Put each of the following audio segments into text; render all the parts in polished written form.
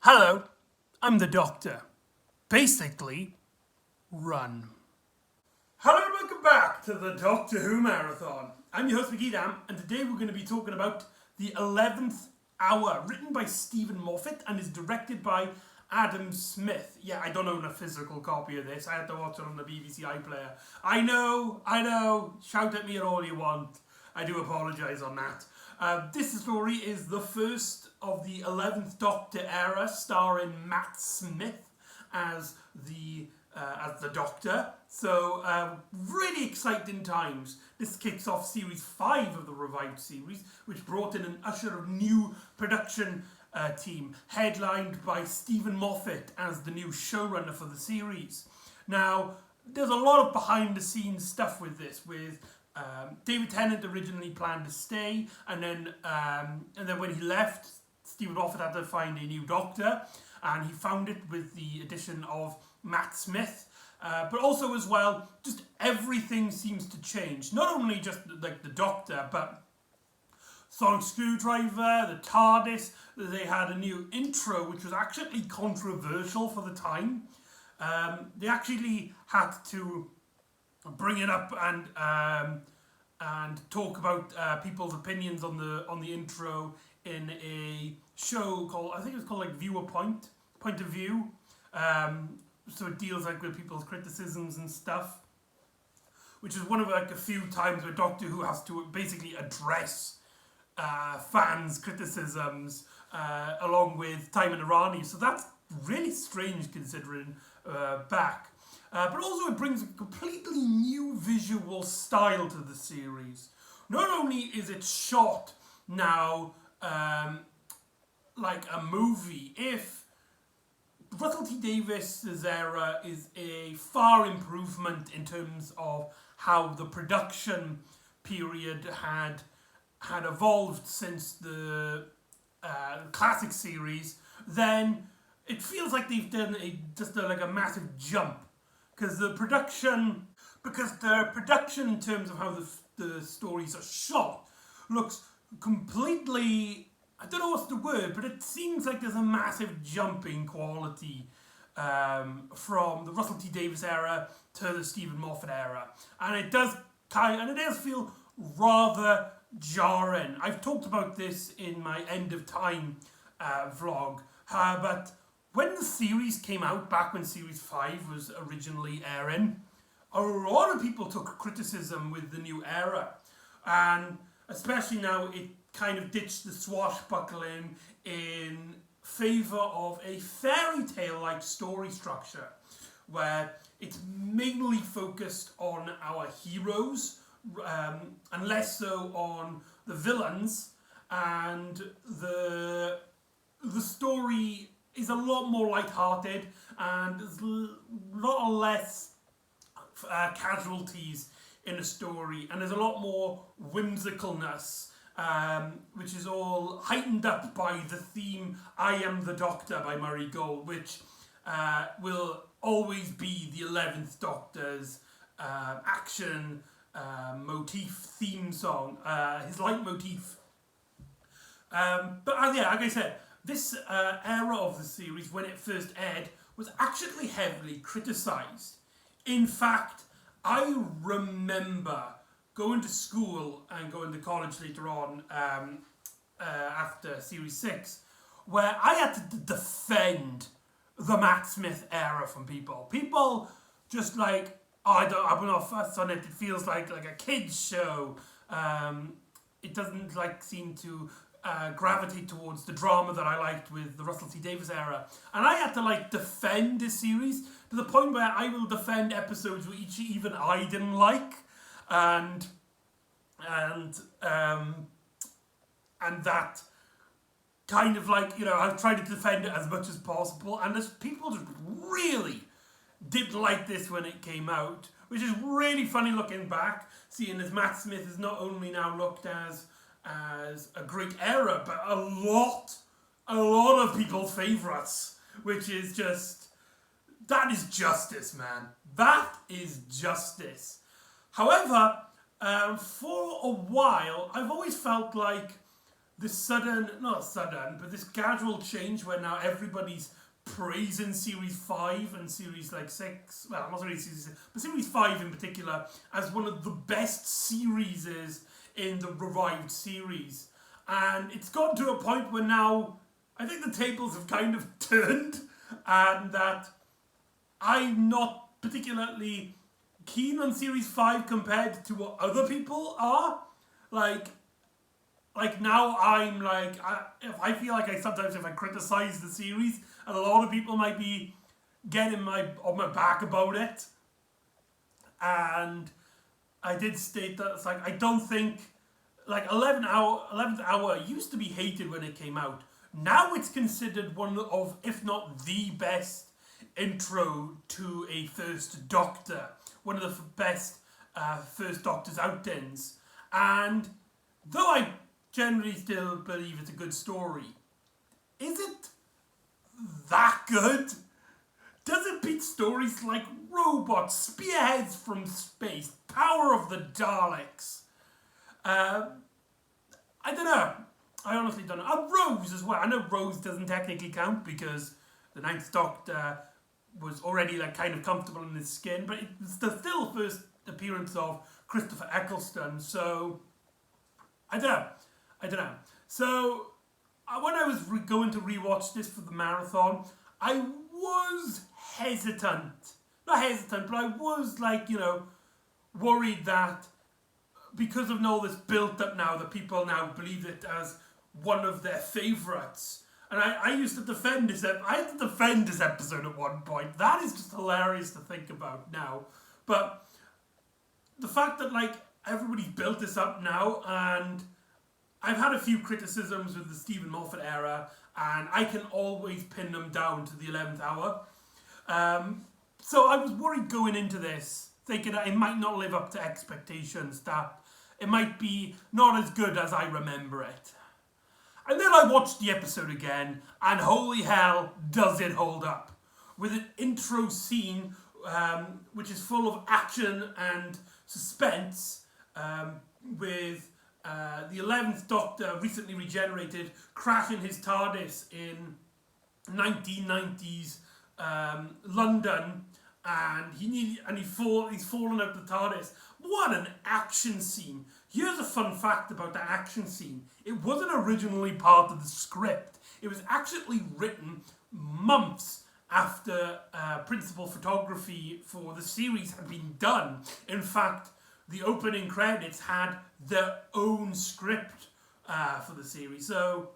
Hello, I'm the Doctor. Basically, run. Hello and welcome back to the Doctor Who Marathon. I'm your host McEdam, and today we're going to be talking about the 11th Hour, written by Stephen Moffat and is directed by Adam Smith. Yeah, I don't own a physical copy of this. I had to watch it on the BBC iPlayer. I know. Shout at me at all you want. I do apologise on that. This story is the first of the 11th Doctor era, starring Matt Smith as the Doctor. So, really exciting times. This kicks off series 5 of the revived series, which brought in an usher of new production team, headlined by Stephen Moffat as the new showrunner for the series. Now, there's a lot of behind-the-scenes stuff with this, with David Tennant originally planned to stay, and then when he left, Stephen Moffat had to find a new Doctor, and he found it with the addition of Matt Smith. But also as well, just everything seems to change. Not only just like the Doctor, but Sonic Screwdriver, the TARDIS. They had a new intro, which was actually controversial for the time. They actually had to bring it up and talk about people's opinions on the intro in a show called, I think it was called like Viewer Point of View. So it deals like with people's criticisms and stuff, which is one of like a few times where Doctor Who has to basically address fans' criticisms along with Time and Irani. So that's really strange considering back. But also it brings a completely new visual style to the series. Not only is it shot now like a movie, if Russell T Davies' era is a far improvement in terms of how the production period had evolved since the classic series, then it feels like they've done like a massive jump. Because the production in terms of how the stories are shot looks completely, I don't know what's the word, but it seems like there's a massive jump in quality from the Russell T Davies era to the Stephen Moffat era, and it does feel rather jarring. I've talked about this in my End of Time vlog, but when the series came out, back when Series 5 was originally airing, a lot of people took criticism with the new era. And especially now, it kind of ditched the swashbuckling in favour of a fairy tale-like story structure, where it's mainly focused on our heroes, and less so on the villains, and the story is a lot more light-hearted, and there's a lot less casualties in the story, and there's a lot more whimsicalness, which is all heightened up by the theme I Am the Doctor by Murray Gold, which will always be the 11th Doctor's action motif theme song, his leitmotif. But yeah, like I said, this era of the series, when it first aired, was actually heavily criticised. In fact, I remember going to school and going to college later on after Series 6, where I had to defend the Matt Smith era from people. People just like, I'm not fussed on it, it feels like a kid's show. It doesn't like seem to gravitate towards the drama that I liked with the Russell T Davies era, and I had to like defend this series to the point where I will defend episodes which even I didn't like, and that kind of like, you know, I've tried to defend it as much as possible, and there's people just really didn't like this when it came out, which is really funny looking back, seeing as Matt Smith is not only now looked as a great era, but a lot of people's favourites, which is just, that is justice, man. That is justice. However, for a while, I've always felt like this gradual change where now everybody's praising Series 5 and Series like 6, well, not really Series 6, but Series 5 in particular, as one of the best series in the revived series. And it's gotten to a point where now I think the tables have kind of turned, and that I'm not particularly keen on Series 5 compared to what other people are. Like now I'm like, I feel like sometimes if I criticize the series, and a lot of people might be getting on my back about it. And I did state that it's like, I don't think, like 11th Hour used to be hated when it came out. Now it's considered one of, if not the best intro to a First Doctor. One of the best First Doctor's outings. And though I generally still believe it's a good story, is it that good? Does it beat stories like Robots, Spearheads from Space, Power of the Daleks? I don't know. I honestly don't know. And Rose as well. I know Rose doesn't technically count because the Ninth Doctor was already like kind of comfortable in his skin, but it's the still first appearance of Christopher Eccleston, so I don't know. So when I was going to rewatch this for the marathon, I was hesitant. Not hesitant, but I was like, worried that because of all this built up now, that people now believe it as one of their favourites. And I used to defend this. I had to defend this episode at one point. That is just hilarious to think about now. But the fact that like everybody's built this up now, and I've had a few criticisms with the Stephen Moffat era, and I can always pin them down to the 11th Hour. So I was worried going into this, thinking that it might not live up to expectations, that it might be not as good as I remember it. And then I watched the episode again, and holy hell, does it hold up. With an intro scene, which is full of action and suspense, with the 11th Doctor, recently regenerated, crashing his TARDIS in 1990s London, and he's fallen out the TARDIS. What an action scene. Here's a fun fact about that action scene. It wasn't originally part of the script. It was actually written months after principal photography for the series had been done. In fact, the opening credits had their own script for the series. So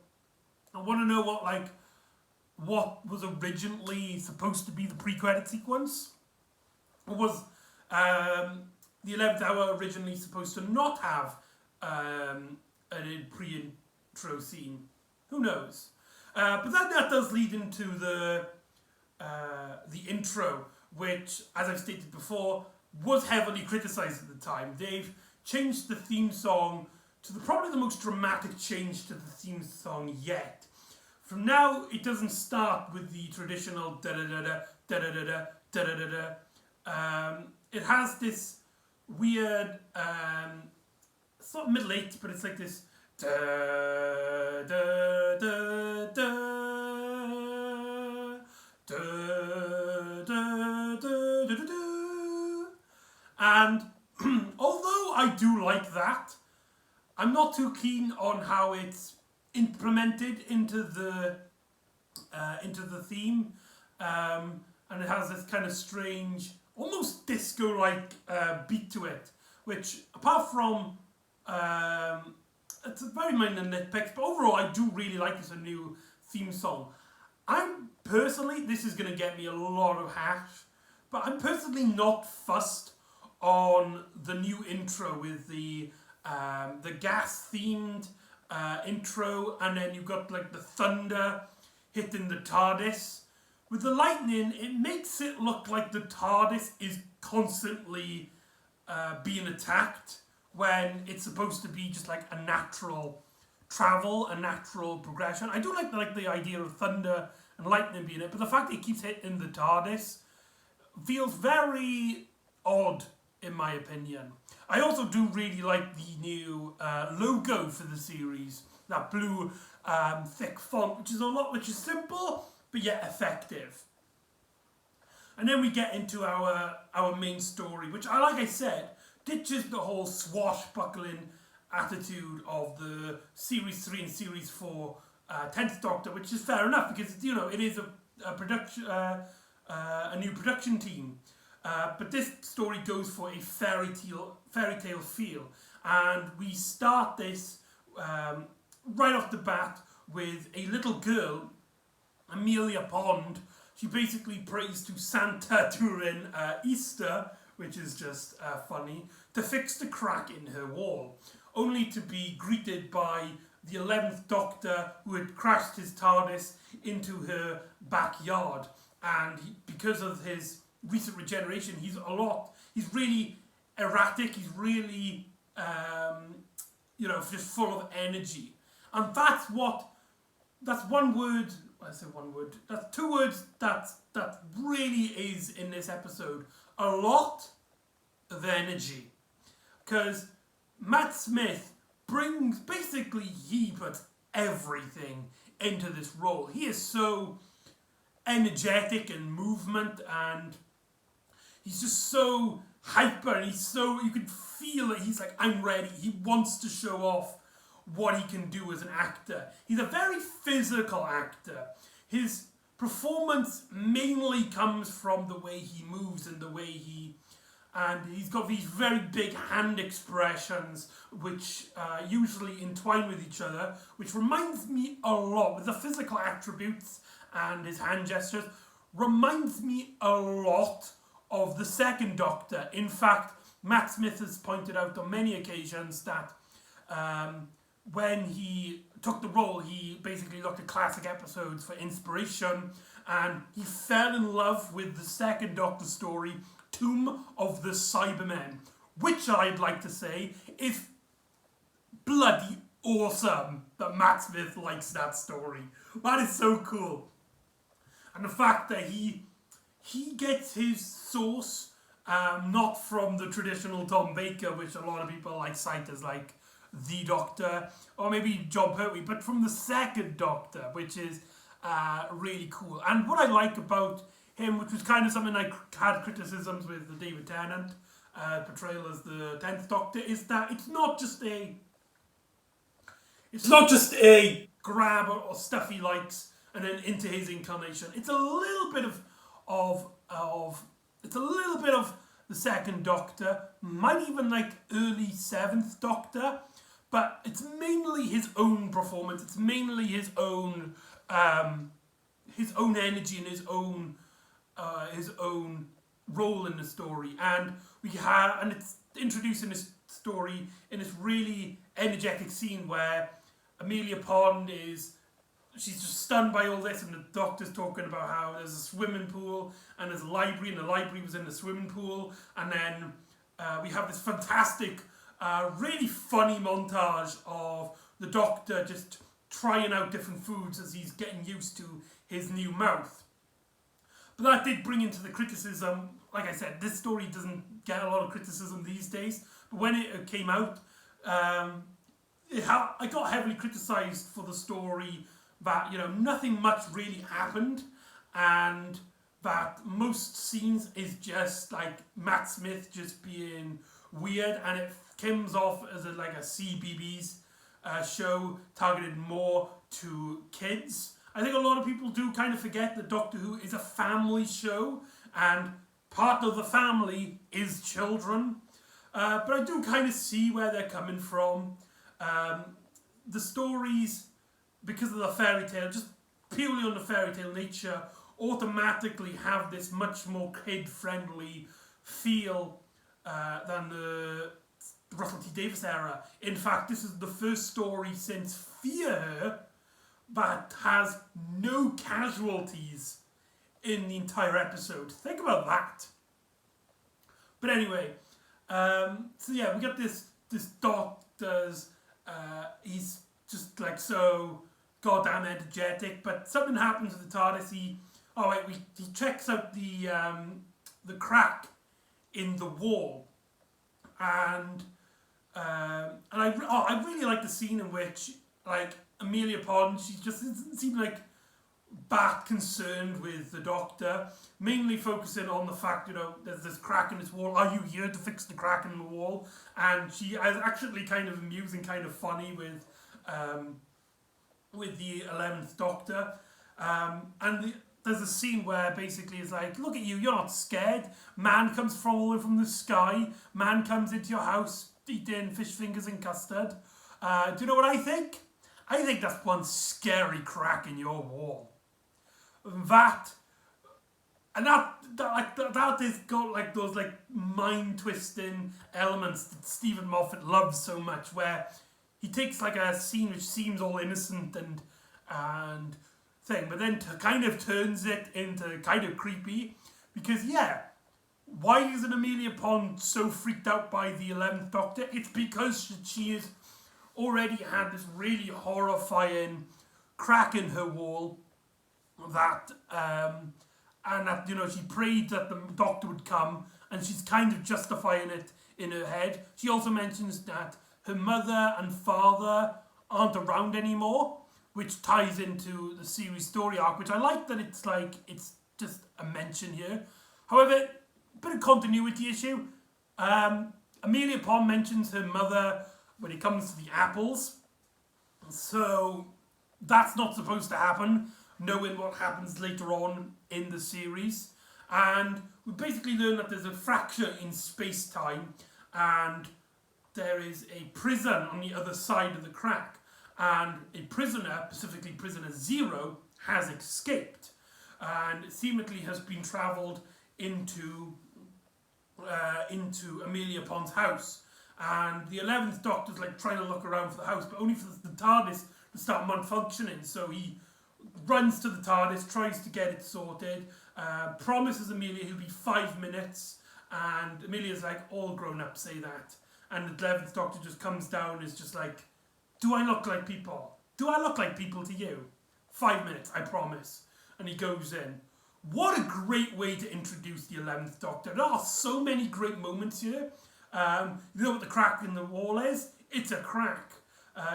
I want to know what was originally supposed to be the pre-credit sequence. Or was the 11th Hour originally supposed to not have a pre-intro scene? Who knows? But that does lead into the intro, which, as I've stated before, was heavily criticised at the time. They've changed the theme song to probably the most dramatic change to the theme song yet. From now, it doesn't start with the traditional da-da-da-da, da-da-da-da, da-da-da-da. It has this weird, it's not middle eight, but it's like this da-da-da-da, da-da-da-da-da-da. And although I do like that, I'm not too keen on how it's implemented into the theme, and it has this kind of strange, almost disco-like beat to it, which, apart from it's a very minor nitpick, but overall I do really like it as a new theme song. This is going to get me a lot of hash, but I'm personally not fussed on the new intro with the gas-themed intro, and then you've got like the thunder hitting the TARDIS. With the lightning, it makes it look like the TARDIS is constantly being attacked, when it's supposed to be just like a natural travel, a natural progression. I do like the idea of thunder and lightning being it, but the fact that it keeps hitting the TARDIS feels very odd, in my opinion. I also do really like the new logo for the series, that blue thick font, which is simple but yet effective. And then we get into our main story, which, like I said, ditches the whole swashbuckling attitude of the Series 3 and Series 4 10th Doctor, which is fair enough because, it is a new production team. But this story goes for a fairy tale feel. And we start this right off the bat with a little girl, Amelia Pond. She basically prays to Santa during Easter, which is just funny, to fix the crack in her wall, only to be greeted by the 11th Doctor, who had crashed his TARDIS into her backyard. And because of his recent regeneration, he's really erratic, he's really, just full of energy. And that's two words that really is in this episode. A lot of energy. Because Matt Smith he puts everything into this role. He is so energetic in movement, and he's just so hyper, and you can feel that he's like, I'm ready. He wants to show off what he can do as an actor. He's a very physical actor. His performance mainly comes from the way he moves and and he's got these very big hand expressions which usually entwine with each other, which reminds me a lot, with the physical attributes and his hand gestures, reminds me a lot of the second Doctor. In fact, Matt Smith has pointed out on many occasions that when he took the role, he basically looked at classic episodes for inspiration, and he fell in love with the second Doctor story, Tomb of the Cybermen, which I'd like to say is bloody awesome that Matt Smith likes that story. That is so cool. And the fact that he gets his source not from the traditional Tom Baker, which a lot of people cite as the Doctor, or maybe John Pertwee, but from the second Doctor, which is really cool. And what I like about him, which was kind of something I had criticisms with the David Tennant portrayal as the 10th Doctor, is that it's not just a grab or stuff he likes and then into his incarnation. It's a little bit of the second Doctor, might even early 7th Doctor, but it's mainly his own performance. It's mainly his own energy and his own role in the story. And it's introducing this story in this really energetic scene where Amelia Pond she's just stunned by all this, and the Doctor's talking about how there's a swimming pool and there's a library, and the library was in the swimming pool, and then we have this fantastic, really funny montage of the Doctor just trying out different foods as he's getting used to his new mouth. But that did bring into the criticism. Like I said, this story doesn't get a lot of criticism these days, but when it came out, I got heavily criticised for the story that nothing much really happened, and that most scenes is just Matt Smith just being weird, and it comes off as a CBeebies show targeted more to kids. I think a lot of people do kind of forget that Doctor Who is a family show, and part of the family is children. But I do kind of see where they're coming from. The stories, because of the fairy tale, just purely on the fairy tale nature, automatically have this much more kid-friendly feel than the Russell T Davies era. In fact, this is the first story since Fear Her that has no casualties in the entire episode. Think about that. But anyway, so yeah, we got this Doctor's, he's just so goddamn energetic, but something happens with the TARDIS. He checks out the crack in the wall, and I really like the scene in which like Amelia Pond, she just doesn't seem like that concerned with the Doctor, mainly focusing on the fact, there's this crack in this wall. Are you here to fix the crack in the wall? And she is actually kind of amusing, kind of funny with the 11th Doctor. There's a scene where basically it's like, look at you, you're not scared. Man comes from all the way from the sky. Man comes into your house eating fish fingers and custard. Do you know what I think? I think that's one scary crack in your wall. That has got like those like mind twisting elements that Stephen Moffat loves so much, where he takes like a scene which seems all innocent and thing, but then kind of turns it into kind of creepy, because why isn't Amelia Pond so freaked out by the 11th Doctor? It's because she has already had this really horrifying crack in her wall that and that she prayed that the Doctor would come, and she's kind of justifying it in her head. She also mentions that her mother and father aren't around anymore, which ties into the series story arc, which I like that it's just a mention here. However, a bit of continuity issue. Amelia Pond mentions her mother when it comes to the apples, so that's not supposed to happen, knowing what happens later on in the series. And we basically learn that there's a fracture in space-time, and there is a prison on the other side of the crack, and a prisoner, specifically prisoner Zero, has escaped, and seemingly has been travelled into Amelia Pond's house. And the 11th Doctor's like trying to look around for the house, but only for the TARDIS to start malfunctioning. So he runs to the TARDIS, tries to get it sorted, promises Amelia he'll be 5 minutes, and Amelia's like, all grown up say that. And the 11th Doctor just comes down and is just like, do I look like people? Do I look like people to you? 5 minutes, I promise. And he goes in. What a great way to introduce the 11th Doctor. There are so many great moments here. You know what the crack in the wall is? It's a crack.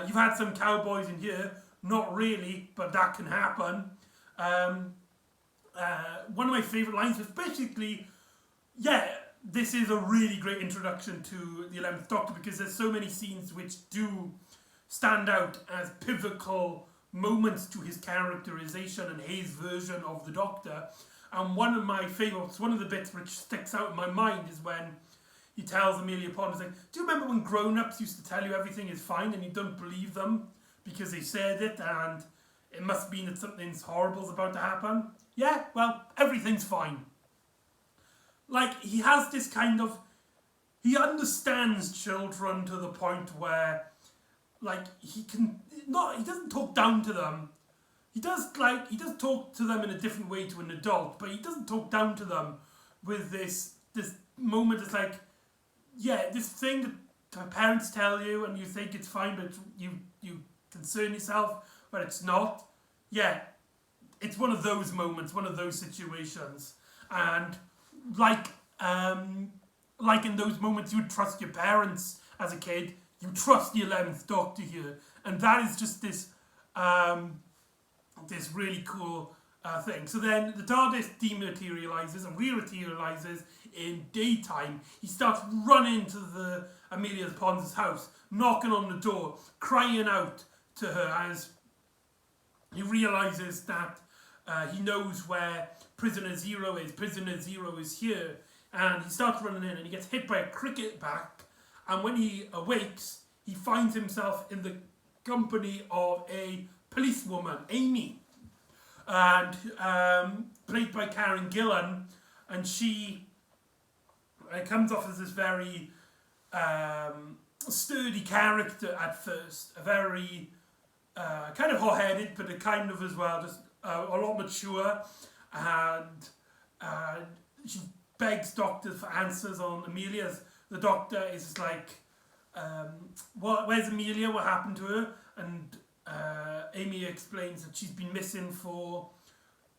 You've had some cowboys in here. Not really, but that can happen. One of my favourite lines was basically, this is a really great introduction to the 11th Doctor, because there's so many scenes which do stand out as pivotal moments to his characterization and his version of the Doctor. And one of my favourites, one of the bits which sticks out in my mind, is when he tells Amelia Pond, he's like, do you remember when grown-ups used to tell you everything is fine and you don't believe them because they said it and it must mean that something horrible's about to happen? Yeah, well, everything's fine. Like, he has this kind of, he understands children to the point where, like, he doesn't talk down to them. He does talk to them in a different way to an adult, but he doesn't talk down to them with this moment. It's like, this thing that parents tell you and you think it's fine, but you concern yourself, but it's not. Yeah, it's one of those moments, one of those situations. And like in those moments you would trust your parents as a kid, you trust the 11th Doctor here. And that is just this really cool thing. So then the TARDIS dematerializes and re-materializes in daytime. He starts running to the Amelia Pond's house, knocking on the door, crying out to her as he realizes that he knows where Prisoner Zero is. Prisoner Zero is here. And he starts running in and he gets hit by a cricket bat. And when he awakes, he finds himself in the company of a policewoman, Amy, and played by Karen Gillan, and she comes off as this very sturdy character at first, a very kind of hot-headed, but a kind of as well, just a lot mature, and she begs doctors for answers on Amelia's. The Doctor is just like, where's Amelia? What happened to her? And Amy explains that she's been missing for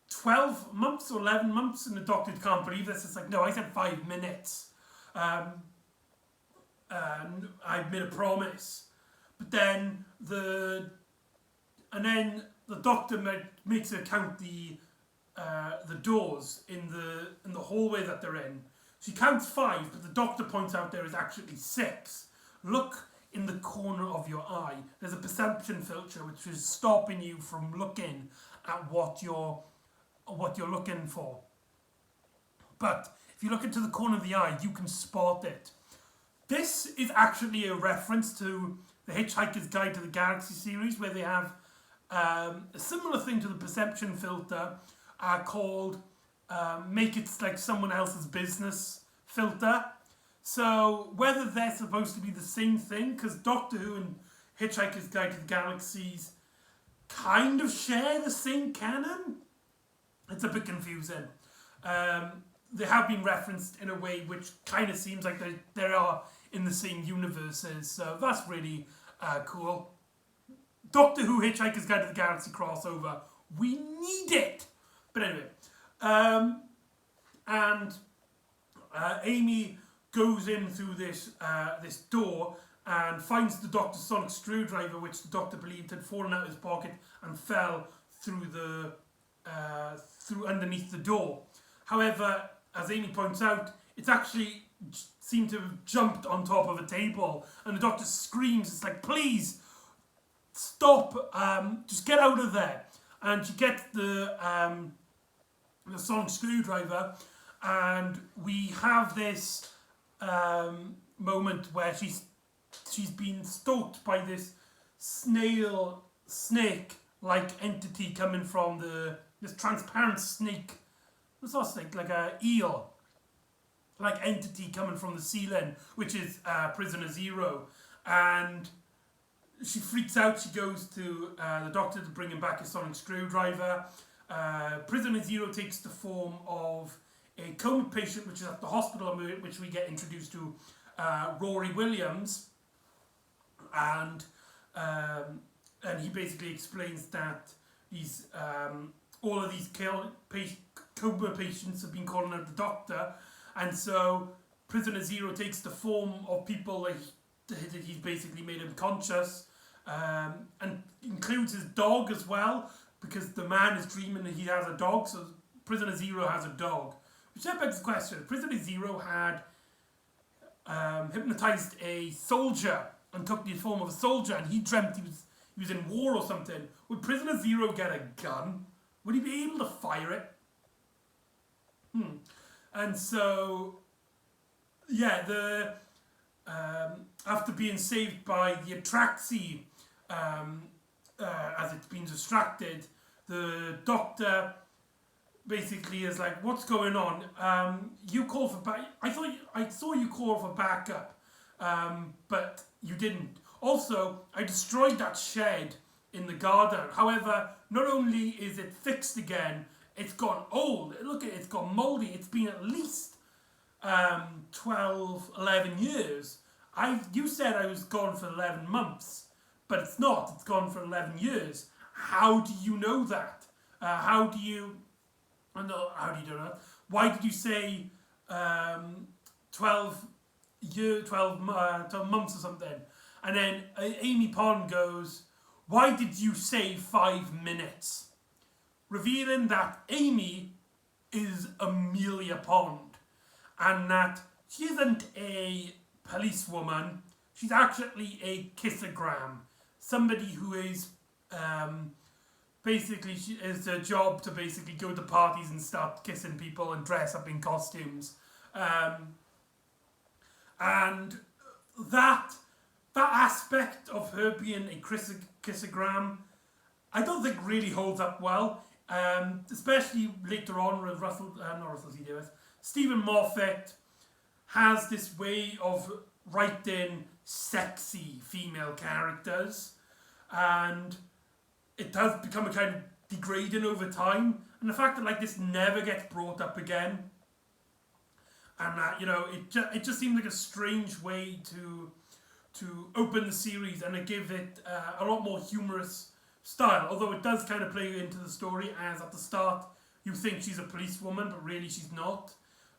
12 months or 11 months, and the Doctor can't believe this. It's like, no, I said 5 minutes. And I made a promise. But then the and then the doctor makes her count the doors in the hallway that they're in. She counts 5, but the doctor points out there is actually 6. Look in the corner of your eye. There's a perception filter which is stopping you from looking at what you're looking for. But if you look into the corner of the eye, you can spot it. This is actually a reference to the Hitchhiker's Guide to the Galaxy series, where they have a similar thing to the perception filter called Make It Like Someone Else's Business filter. So whether they're supposed to be the same thing, because Doctor Who and Hitchhiker's Guide to the Galaxies kind of share the same canon, it's a bit confusing. They have been referenced in a way which kind of seems like they are in the same universes, so that's really cool. Doctor Who Hitchhiker's Guide to the Galaxy crossover, we need it! But anyway, Amy goes in through this door and finds the Doctor's sonic screwdriver, which the Doctor believed had fallen out of his pocket and fell through underneath the door. However, as Amy points out, it's actually seemed to have jumped on top of a table, and the Doctor screams, it's like, please, stop, just get out of there. And she gets the sonic screwdriver, and we have this moment where she's been stalked by this snake-like entity coming from this transparent snake. What's that snake? Like a eel-like entity coming from the ceiling, which is Prisoner Zero. And she freaks out. She goes to the Doctor to bring him back his sonic screwdriver. Prisoner Zero takes the form of a coma patient, which is at the hospital, which we get introduced to Rory Williams, and he basically explains that all of these coma patients have been calling out the Doctor, and so Prisoner Zero takes the form of people that he's basically made unconscious, and includes his dog as well, because the man is dreaming that he has a dog, so Prisoner Zero has a dog. Which then begs the question, Prisoner Zero had hypnotized a soldier and took the form of a soldier, and he dreamt he was in war or something. Would Prisoner Zero get a gun? Would he be able to fire it? And so, yeah, after being saved by the Atraxi, as it's been distracted, the Doctor basically is like, what's going on? You call for I saw you call for backup, but you didn't. Also, I destroyed that shed in the garden. However, not only is it fixed again, it's gone old. Look at it, it's gone mouldy. It's been at least 12, 11 years. You said I was gone for 11 months, but it's not. It's gone for 11 years. How do you know that? How do you know that? Why did you say 12 months or something? And then Amy Pond goes, why did you say 5 minutes? Revealing that Amy is Amelia Pond, and that she isn't a policewoman, she's actually a kissogram. Somebody who is basically, it's her job to basically go to parties and start kissing people and dress up in costumes. And that aspect of her being a kissogram, I don't think really holds up well. Especially later on with Stephen Moffat has this way of writing sexy female characters, and it does become a kind of degrading over time. And the fact that like this never gets brought up again, and that it just seemed like a strange way to open the series and to give it a lot more humorous style, although it does kind of play into the story, as at the start you think she's a policewoman but really she's not.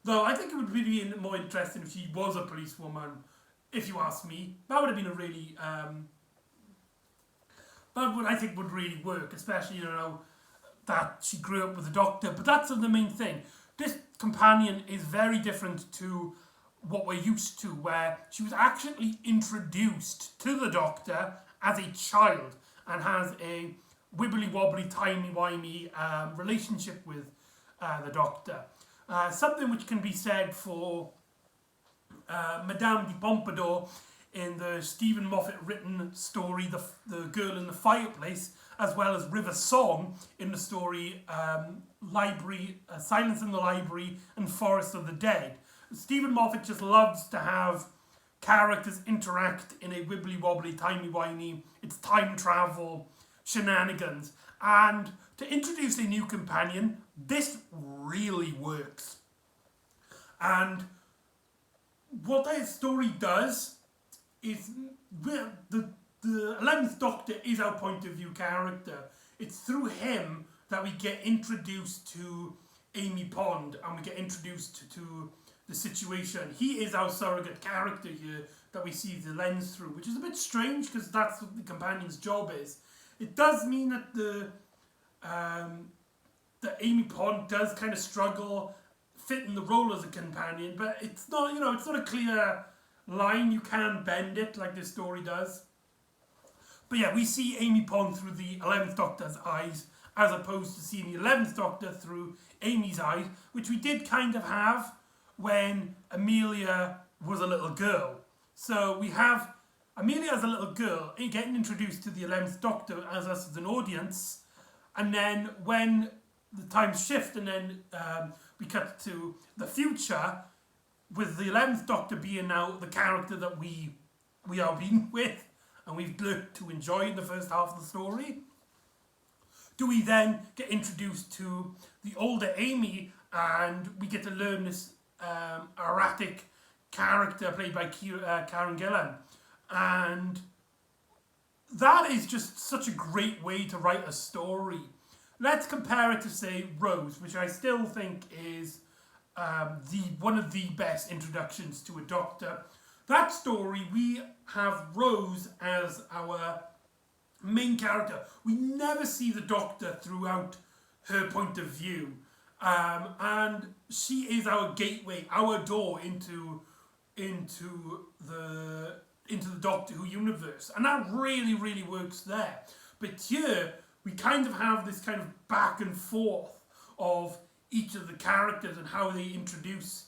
Though I think it would really be more interesting if she was a policewoman, if you ask me. That would have been a really That would, I think, would really work, especially, that she grew up with a doctor. But that's the main thing. This companion is very different to what we're used to, where she was actually introduced to the doctor as a child and has a wibbly-wobbly, timey-wimey relationship with the doctor. Something which can be said for Madame de Pompadour in the Stephen Moffat written story The Girl in the Fireplace, as well as River Song in the story Silence in the Library and Forest of the Dead. Stephen Moffat just loves to have characters interact in a wibbly-wobbly, timey-wimey, it's time travel shenanigans. And to introduce a new companion, this really works. And what that story does is the 11th Doctor is our point of view character. It's through him that we get introduced to Amy Pond and we get introduced to the situation. He is our surrogate character here that we see the lens through, which is a bit strange because that's what the companion's job is. It does mean that that Amy Pond does kind of struggle fitting the role as a companion, but it's not, it's not a clear line. You can bend it like this story does. But yeah, we see Amy Pond through the 11th Doctor's eyes, as opposed to seeing the 11th Doctor through Amy's eyes, which we did kind of have when Amelia was a little girl. So we have Amelia as a little girl getting introduced to the 11th Doctor as us as an audience, and then when the times shift and then we cut to the future, with the 11th Doctor being now the character that we are being with and we've learned to enjoy in the first half of the story, do we then get introduced to the older Amy and we get to learn this erratic character played by Karen Gillan. And that is just such a great way to write a story. Let's compare it to, say, Rose, which I still think is one of the best introductions to a Doctor. That story, we have Rose as our main character. We never see the Doctor throughout her point of view. And she is our gateway, our door into the Doctor Who universe. And that really, really works there. But here, we kind of have this kind of back and forth of each of the characters and how they introduce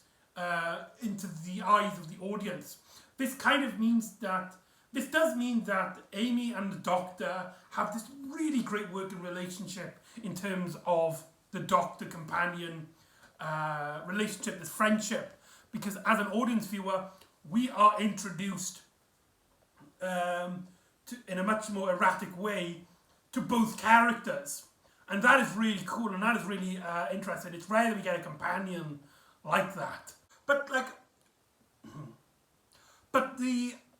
into the eyes of the audience. This does mean that Amy and the Doctor have this really great working relationship in terms of the Doctor-companion relationship, this friendship. Because as an audience viewer, we are introduced in a much more erratic way to both characters. And that is really cool and that is really interesting. It's rare that we get a companion like that.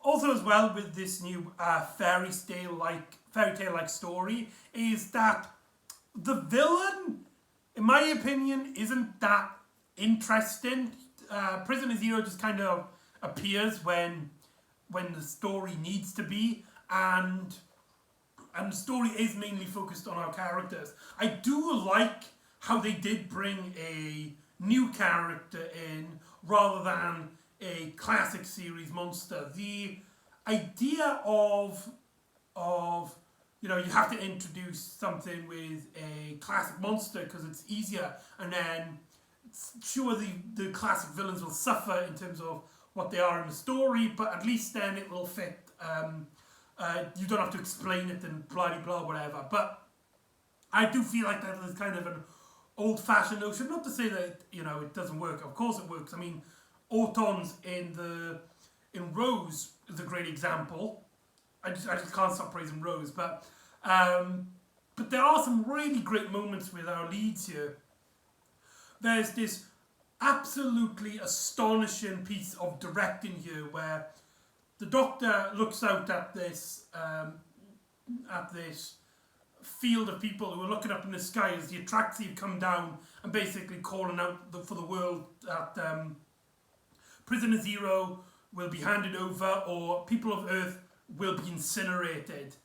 Also as well with this new fairy tale-like story is that the villain, in my opinion, isn't that interesting. Prisoner Zero just kind of appears when the story needs to be, and the story is mainly focused on our characters. I do like how they did bring a new character in rather than a classic series monster. The idea of you have to introduce something with a classic monster because it's easier, and then sure the classic villains will suffer in terms of what they are in the story, but at least then it will fit. You don't have to explain it and blah blah whatever. But I do feel like that is kind of an old-fashioned notion. Not to say that it doesn't work. Of course it works. I mean, Autons in Rose is a great example. I just can't stop praising Rose. But there are some really great moments with our leads here. There's this absolutely astonishing piece of directing here where the Doctor looks out at this field of people who are looking up in the sky as the Atraxi come down and basically calling out for the world that Prisoner Zero will be handed over or people of Earth will be incinerated.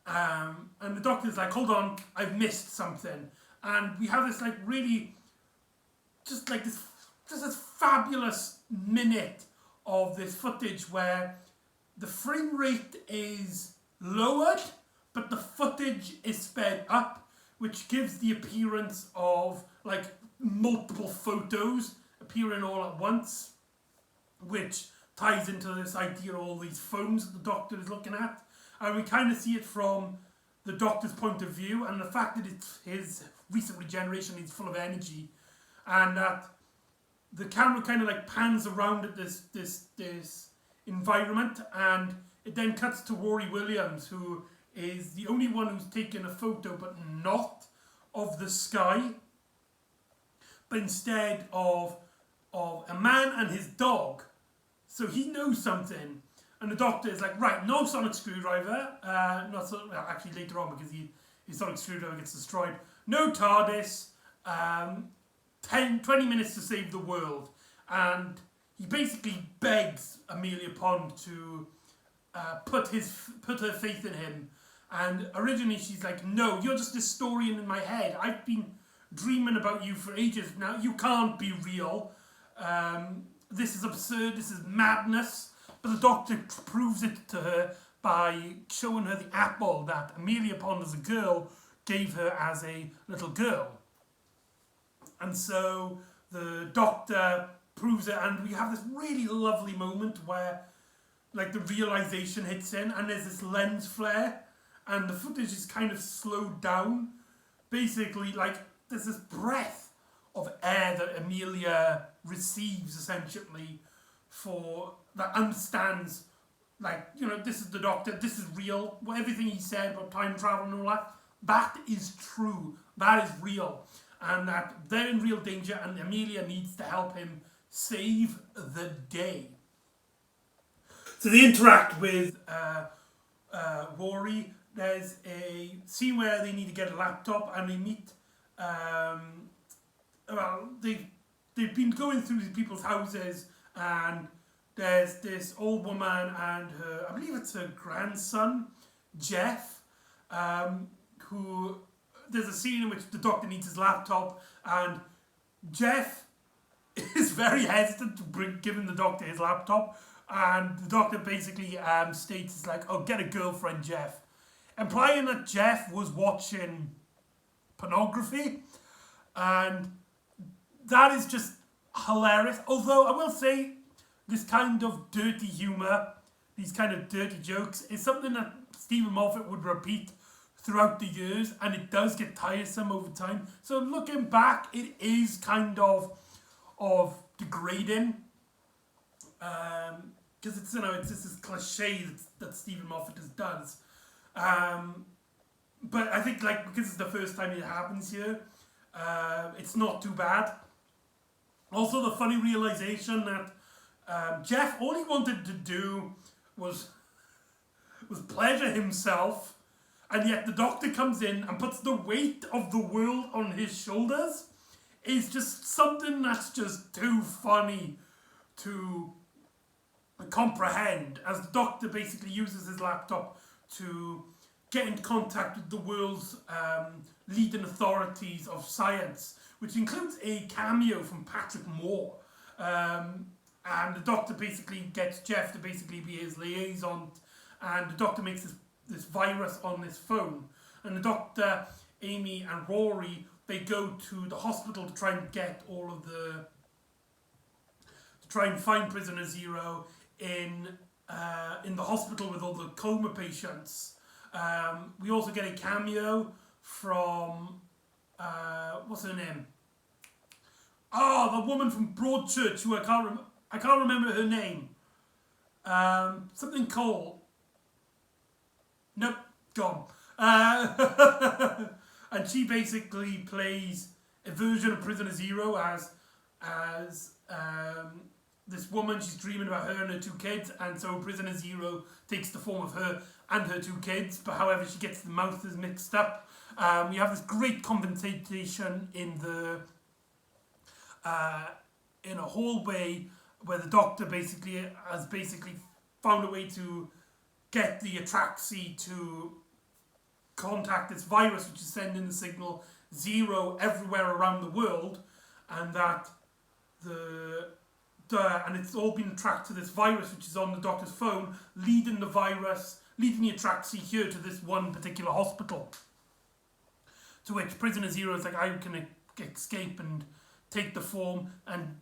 And the doctor's like, hold on, I've missed something. And we have this like really, just this fabulous minute of this footage where the frame rate is lowered, but the footage is sped up, which gives the appearance of like multiple photos appearing all at once, which ties into this idea of all these phones that the Doctor is looking at. And we kind of see it from the Doctor's point of view, and the fact that it's his recent regeneration, he's full of energy, and that the camera kind of like pans around at this environment, and it then cuts to Rory Williams, who is the only one who's taken a photo, but not of the sky, but instead of a man and his dog. So he knows something, and the Doctor is like, right, no sonic screwdriver, actually later on, because his sonic screwdriver gets destroyed, no TARDIS, 20 minutes to save the world. And he basically begs Amelia Pond to put her faith in him. And originally she's like, no, you're just a historian in my head. I've been dreaming about you for ages now. You can't be real. This is absurd. This is madness. But the Doctor proves it to her by showing her the apple that Amelia Pond as a girl gave her as a little girl. And so the Doctor proves it, and we have this really lovely moment where like the realization hits in, and there's this lens flare, and the footage is kind of slowed down. Basically, like there's this breath of air that Amelia receives essentially that understands, like, you know, this is the Doctor, this is real. Everything he said about time travel and all that is true. That is real. And that they're in real danger, and Amelia needs to help him save the day. So they interact with Rory. There's a scene where they need to get a laptop, and they meet. They've been going through these people's houses, and there's this old woman and her, I believe it's her grandson, Jeff, who. There's a scene in which the Doctor needs his laptop, and Jeff is very hesitant to giving the Doctor his laptop, and the Doctor basically states, it's like, oh, get a girlfriend, Jeff, implying that Jeff was watching pornography, and that is just hilarious. Although I will say, this kind of dirty humour, these kind of dirty jokes, is something that Stephen Moffat would repeat throughout the years, and it does get tiresome over time. So looking back, it is kind of degrading, because it's, you know, it's just this cliche that Stephen Moffat does. But I think, like, because it's the first time it happens here, it's not too bad. Also, the funny realization that Jeff, all he wanted to do was pleasure himself. And yet the Doctor comes in and puts the weight of the world on his shoulders. Is just something that's just too funny to comprehend, as the Doctor basically uses his laptop to get in contact with the world's leading authorities of science, which includes a cameo from Patrick Moore. And the Doctor basically gets Jeff to basically be his liaison, and the Doctor makes this virus on this phone, and the Doctor, Amy and Rory, they go to the hospital to try and get to try and find Prisoner Zero in the hospital with all the coma patients. We also get a cameo from what's her name? Oh, the woman from Broadchurch, who I can't remember her name. Something Cole. Nope, gone. And she basically plays a version of Prisoner Zero as this woman. She's dreaming about her and her two kids, and so Prisoner Zero takes the form of her and her two kids, but however she gets the mouths mixed up. We have this great conversation in a hallway where the Doctor has basically found a way to get the Atraxi to contact this virus which is sending the signal 0 everywhere around the world, and that and it's all been tracked to this virus which is on the doctor's phone, leading the Atraxi here to this one particular hospital. To which Prisoner Zero is like, I can escape and take the form, and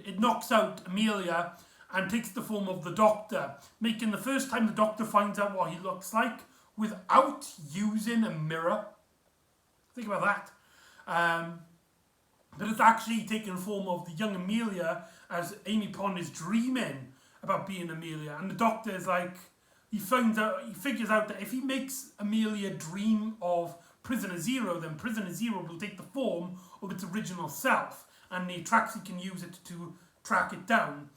it knocks out Amelia and takes the form of the Doctor, making the first time the Doctor finds out what he looks like without using a mirror. Think about that. But it's actually taken the form of the young Amelia, as Amy Pond is dreaming about being Amelia. And the Doctor is like, he figures out that if he makes Amelia dream of Prisoner Zero, then Prisoner Zero will take the form of its original self, and the Atraxi can use it to track it down.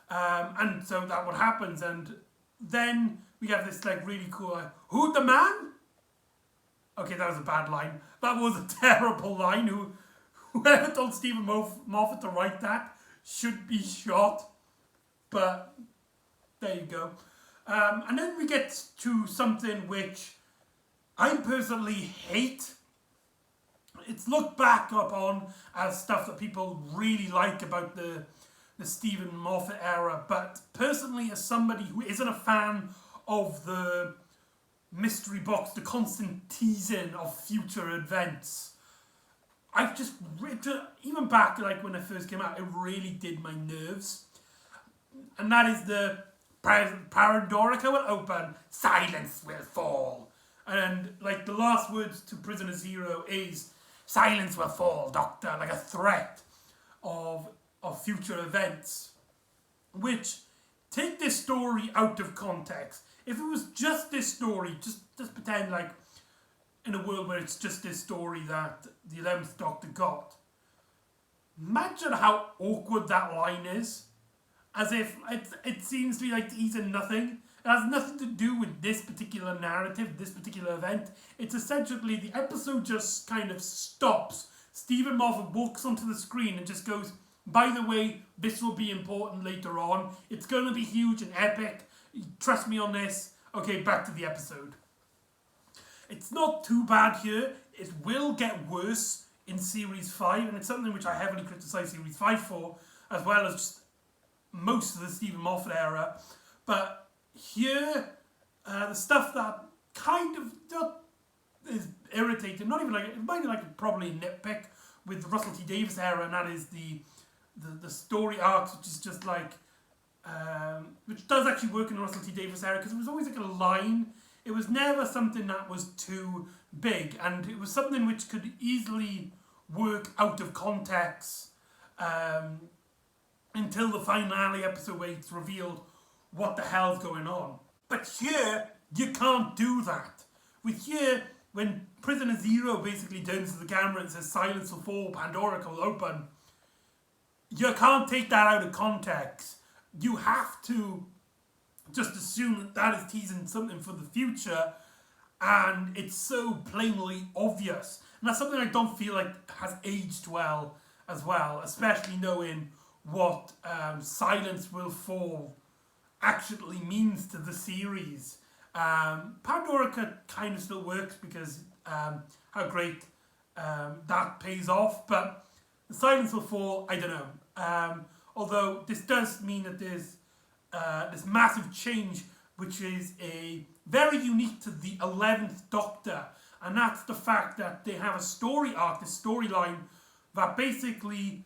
And so that what happens, and then we have this like really cool, who the man? Okay, that was a bad line. That was a terrible line. Whoever told Stephen Moffat to write that should be shot. But there you go. And then we get to something which I personally hate. It's looked back upon as stuff that people really like about the Stephen Moffat era. But personally, as somebody who isn't a fan of the mystery box, the constant teasing of future events, I've just even back like when it first came out, it really did my nerves. And that is the Pandorica will open, silence will fall. And like the last words to Prisoner Zero is, silence will fall, Doctor, like a threat of future events. Which, take this story out of context. If it was just this story, just pretend like in a world where it's just this story that the 11th Doctor got. Imagine how awkward that line is. As if it seems to be like teasing nothing. It has nothing to do with this particular narrative, this particular event. It's essentially the episode just kind of stops. Stephen Moffat walks onto the screen and just goes, by the way, this will be important later on. It's going to be huge and epic. Trust me on this. Okay, back to the episode. It's not too bad here. It will get worse in Series 5, and it's something which I heavily criticise Series 5 for, as well as just most of the Stephen Moffat era. But here, the stuff that kind of is irritating, not even like, it might be like probably a nitpick with the Russell T Davies era, and that is the story arcs, which is just like, which does actually work in the Russell T Davies era, because it was always like a line. It was never something that was too big, and it was something which could easily work out of context until the finale episode where it's revealed what the hell's going on. But here, you can't do that. With here, when Prisoner Zero basically turns to the camera and says, silence will fall, Pandorica will open, you can't take that out of context. You have to just assume that is teasing something for the future, and it's so plainly obvious. And that's something I don't feel like has aged well as well, especially knowing what silence will fall actually means to the series. Pandorica kind of still works because how great that pays off, but the silence will fall, I don't know. Although this does mean that there's this massive change, which is very unique to the 11th Doctor, and that's the fact that they have a story arc, this storyline that basically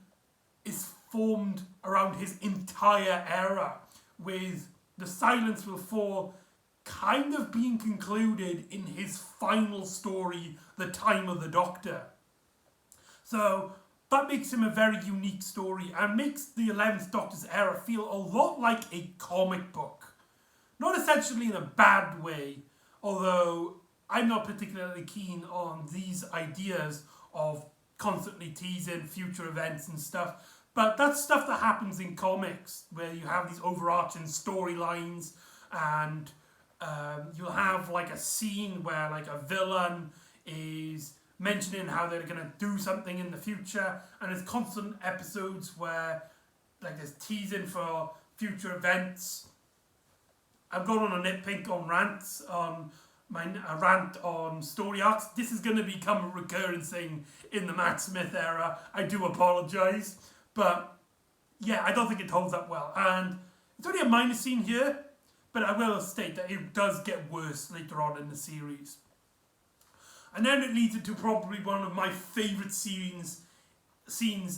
is formed around his entire era, with the silence will fall kind of being concluded in his final story, The Time of the Doctor. So that makes him a very unique story and makes the 11th Doctor's era feel a lot like a comic book. Not essentially in a bad way, although I'm not particularly keen on these ideas of constantly teasing future events and stuff. But that's stuff that happens in comics, where you have these overarching storylines, and you'll have like a scene where like a villain is mentioning how they're going to do something in the future, and there's constant episodes where like there's teasing for future events. I'm going on a nitpick on rants on my rant on story arcs. This is going to become a recurring thing in the Matt Smith era. I do apologise, but yeah, I don't think it holds up well. And it's only a minor scene here, but I will state that it does get worse later on in the series. And then it leads into probably one of my favourite scenes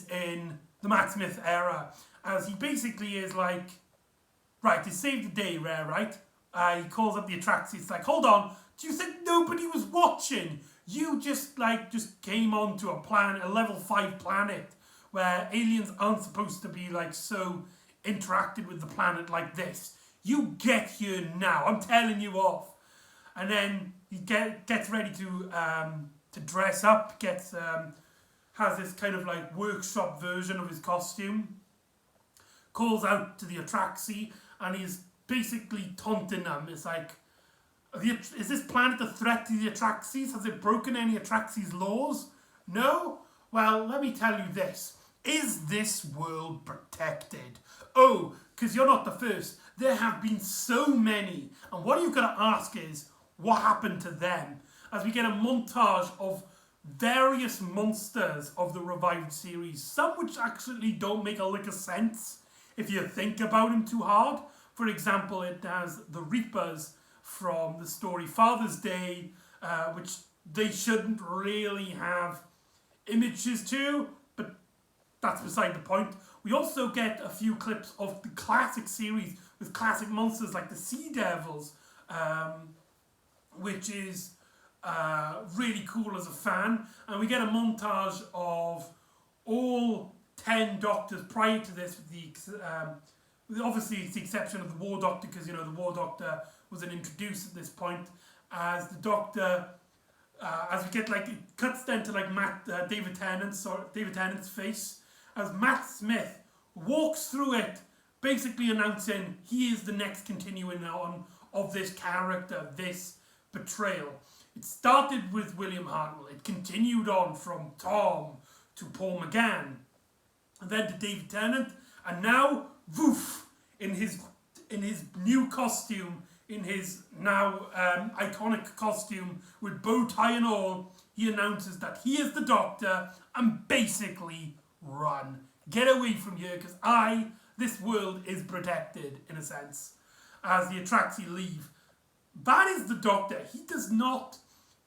in the Matt Smith era, as he basically is like, right, he saved the day, Rare, right? He calls up the Atraxi. It's like, hold on, do you think nobody was watching? You just came onto a planet, a level 5 planet, where aliens aren't supposed to be like so interacted with the planet like this. You get here now. I'm telling you off. And then he gets ready to dress up. Has this kind of like workshop version of his costume. Calls out to the Atraxi, and he's basically taunting them. It's like, is this planet a threat to the Atraxis? Has it broken any Atraxis' laws? No? Well, let me tell you this. Is this world protected? Oh, because you're not the first. There have been so many. And what you've got to ask is, what happened to them? As we get a montage of various monsters of the revived series. Some which actually don't make a lick of sense if you think about them too hard. For example, it has the Reapers from the story Father's Day, which they shouldn't really have images to, but that's beside the point. We also get a few clips of the classic series with classic monsters like the Sea Devils, which is really cool as a fan. And we get a montage of all 10 Doctors prior to this, with obviously it's the exception of the War Doctor, because the War Doctor wasn't introduced at this point. As the Doctor, as we get it cuts then to David Tennant's face, as Matt Smith walks through it, basically announcing he is the next continuing on of this character, this betrayal. It started with William Hartnell. It continued on from Tom to Paul McGann, and then to David Tennant, and now, woof, in his new costume, in his now iconic costume with bow tie and all, he announces that he is the Doctor and basically run. Get away from here, because this world is protected, in a sense. As the Atraxi leave. That is the Doctor. He does not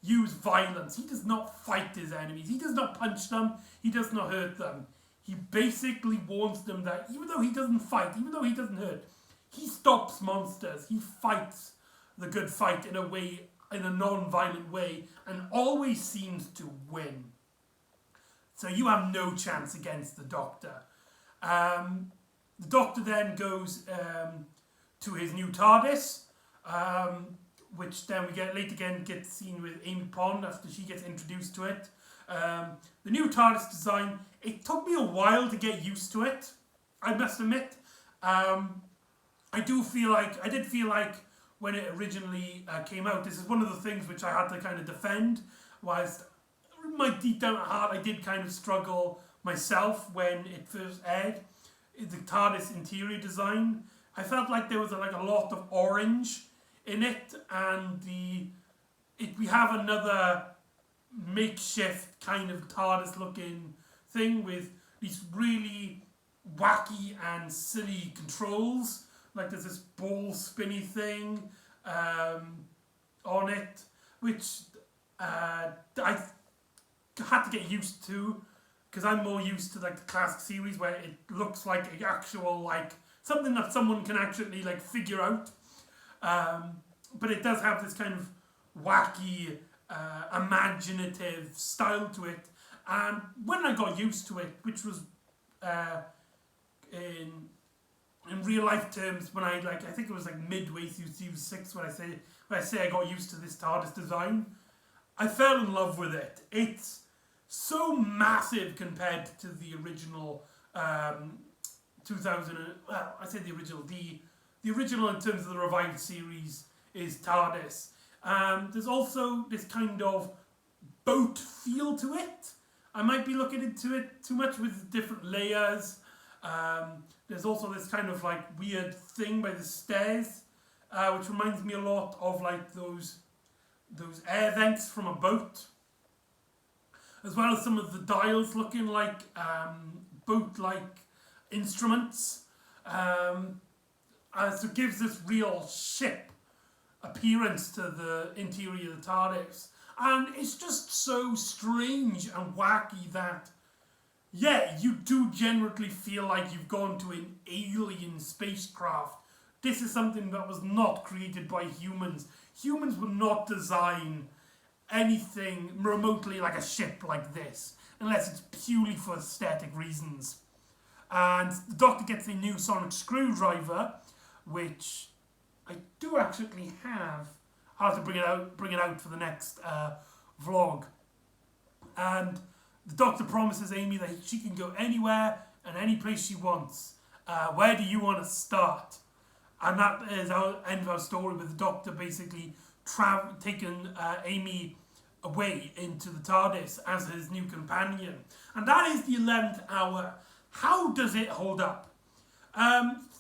use violence. He does not fight his enemies. He does not punch them. He does not hurt them. He basically warns them that even though he doesn't fight, even though he doesn't hurt, he stops monsters. He fights the good fight in a non-violent way, and always seems to win. So you have no chance against the Doctor. The Doctor then goes to his new TARDIS, which then we gets seen with Amy Pond after she gets introduced to it. The new TARDIS design, it took me a while to get used to it, I must admit. I did feel like when it originally came out, this is one of the things which I had to kind of defend, was my deep down heart I did kind of struggle myself when it first aired. The TARDIS interior design, I felt like there was a lot of orange in it, and we have another makeshift kind of TARDIS looking thing with these really wacky and silly controls. Like there's this ball spinny thing on it, which I had to get used to, because I'm more used to the classic series where it looks like an actual something that someone can actually figure out. But it does have this kind of wacky, imaginative style to it. And when I got used to it, which was in real life terms, when I think it was midway through series 6 when I say I got used to this TARDIS design, I fell in love with it. It's so massive compared to the original 2000. Well, I say the original. The original in terms of the revived series is TARDIS. There's also this kind of boat feel to it. I might be looking into it too much with different layers. There's also this kind of weird thing by the stairs, which reminds me a lot of those those air vents from a boat, as well as some of the dials looking like boat-like instruments. So it gives this real ship appearance to the interior of the TARDIS. And it's just so strange and wacky that, yeah, you do generally feel like you've gone to an alien spacecraft. This is something that was not created by humans. Humans would not design anything remotely like a ship like this, unless it's purely for aesthetic reasons. And the Doctor gets a new sonic screwdriver, which I do actually have. I'll have to bring it out for the next vlog. And the Doctor promises Amy that she can go anywhere and any place she wants. Where do you want to start? And that is our end of our story, with the Doctor basically taking Amy away into the TARDIS as his new companion. And that is the 11th hour. How does it hold up?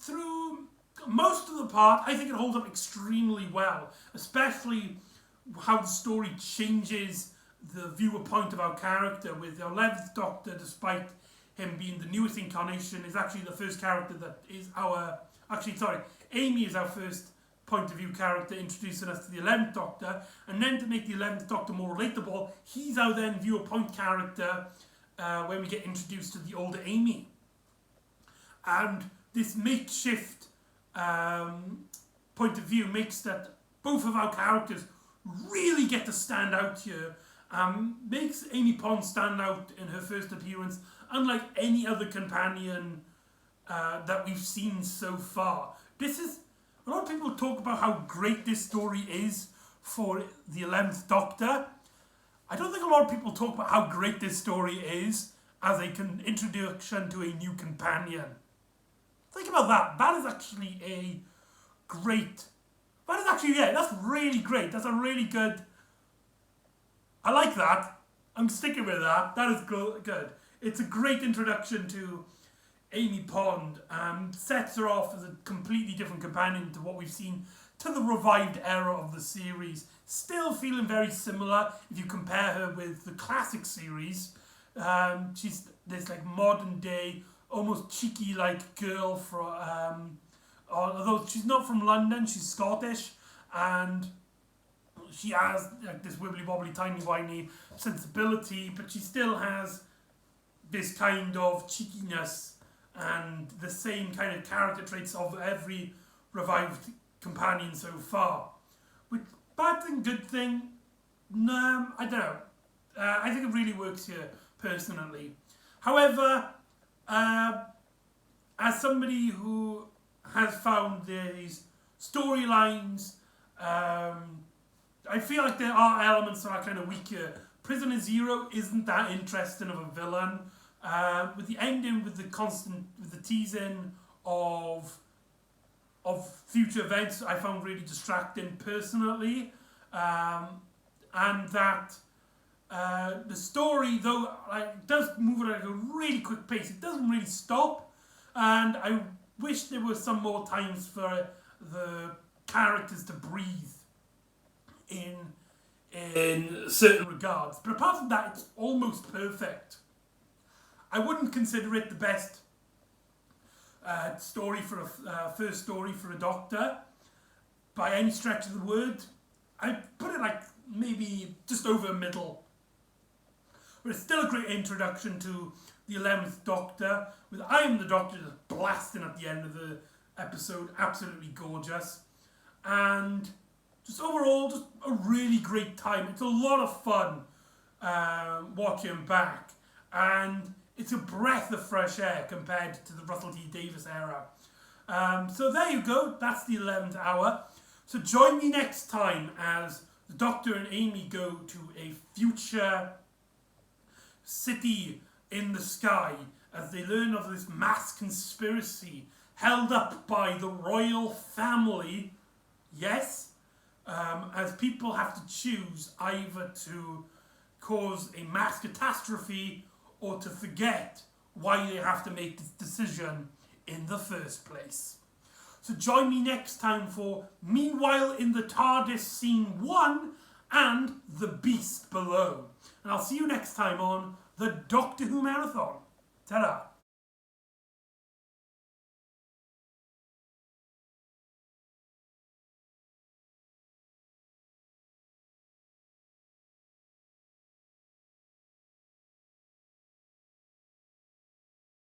Through most of the part, I think it holds up extremely well, especially how the story changes the viewer point of our character, with the 11th Doctor, despite him being the newest incarnation, is actually the first character that is our... Amy is our first point of view character, introducing us to the 11th Doctor, and then to make the 11th Doctor more relatable, he's our then viewer point character when we get introduced to the older Amy. And this makeshift point of view makes that both of our characters really get to stand out here. Makes Amy Pond stand out in her first appearance, unlike any other companion that we've seen so far. A lot of people talk about how great this story is for the 11th Doctor. I don't think a lot of people talk about how great this story is as an introduction to a new companion. Think about that. That is actually a great... that's really great. That's a really good... I like that. I'm sticking with that. That is good. It's a great introduction to Amy Pond. Sets her off as a completely different companion to what we've seen to the revived era of the series. Still feeling very similar if you compare her with the classic series. She's this like modern day, almost cheeky like girl from... although she's not from London, she's Scottish, and she has like this wibbly wobbly, tiny whiny sensibility, but she still has this kind of cheekiness and the same kind of character traits of every revived companion so far. With bad thing, good thing, I don't know. I think it really works here, personally. However, as somebody who has found these storylines, I feel like there are elements that are kind of weak here. Prisoner Zero isn't that interesting of a villain. With the ending, with the teasing of future events, I found really distracting personally, and that the story, though, does move at a really quick pace. It doesn't really stop, and I wish there were some more times for the characters to breathe in certain regards. But apart from that, it's almost perfect. I wouldn't consider it the best story for a first story for a Doctor by any stretch of the word. I'd put it like maybe just over middle. But it's still a great introduction to the 11th Doctor, with I Am the Doctor just blasting at the end of the episode. Absolutely gorgeous. And just overall, just a really great time. It's a lot of fun watching back. And it's a breath of fresh air compared to the Russell T Davies era. So there you go. That's the 11th hour. So join me next time as the Doctor and Amy go to a future city in the sky as they learn of this mass conspiracy held up by the royal family. Yes, as people have to choose either to cause a mass catastrophe or to forget why they have to make this decision in the first place. So join me next time for Meanwhile in the TARDIS Scene 1, and the beast below. And I'll see you next time on the Doctor Who Marathon. Ta-da!